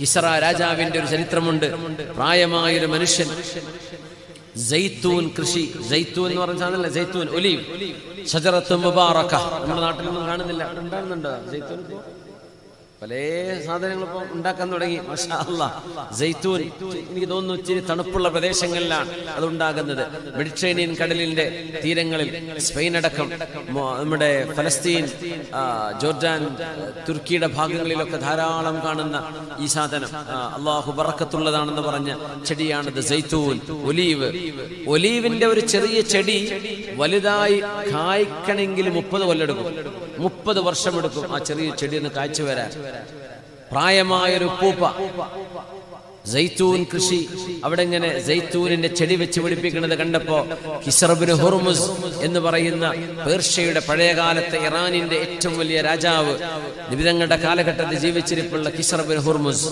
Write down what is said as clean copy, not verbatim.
കിസ്റ രാജാവിന്റെ ഒരു ചരിത്രമുണ്ട്. പ്രായമായൊരു മനുഷ്യൻ സൈത്തൂൻ കൃഷി, സൈത്തൂൻ എന്ന് പറഞ്ഞ സാധനമല്ല, സൈത്തൂൻ ഒലീവ്, ഷജറത്തുൻ മുബാറക. നമ്മുടെ നാട്ടിലൊന്നും കാണുന്നില്ല, ഉണ്ടാകുന്നുണ്ടോ സൈത്തൂൻ? പല സാധനങ്ങൾ ഇപ്പോൾ ഉണ്ടാക്കാൻ തുടങ്ങി. മാഷാ അല്ലാഹ്. സൈത്തൂൻ എനിക്ക് തോന്നുന്നു ഇച്ചിരി തണുപ്പുള്ള പ്രദേശങ്ങളിലാണ് അതുണ്ടാകുന്നത്. മെഡിറ്ററേനിയൻ കടലിന്റെ തീരങ്ങളിൽ, സ്പെയിൻ അടക്കം നമ്മുടെ ഫലസ്തീൻ, ജോർഡാൻ, തുർക്കിയുടെ ഭാഗങ്ങളിലൊക്കെ ധാരാളം കാണുന്ന ഈ സാധനം അള്ളാഹു ബറക്കത്തുള്ളതാണെന്ന് പറഞ്ഞ ചെടിയാണിത്, സൈത്തൂൻ, ഒലീവ്. ഒലീവിന്റെ ഒരു ചെറിയ ചെടി വലുതായി കായ്ക്കണമെങ്കിൽ 30 കൊല്ലെടുക്കും, 30 വർഷമെടുക്കും ആ ചെറിയ ചെടി ഒന്ന് കായ്ച്ചു വരാൻ. പ്രായമായൊരു പൂപ്പ, സൈത്തൂൻ കൃഷി, അവിടെ ഇങ്ങനെ സൈത്തൂനിന്റെ ചെടി വെച്ച് പിടിപ്പിക്കുന്നത് കണ്ടപ്പോ കിസ്റ ഇബ്നു ഹുർമുസ് എന്ന് പറയുന്ന പേർഷ്യയുടെ പഴയകാലത്തെ ഇറാനിന്റെ ഏറ്റവും വലിയ രാജാവ്, നബി തങ്ങളുടെ കാലഘട്ടത്തിൽ ജീവിച്ചിരിപ്പുള്ള കിസ്റ ഇബ്നു ഹുർമുസ്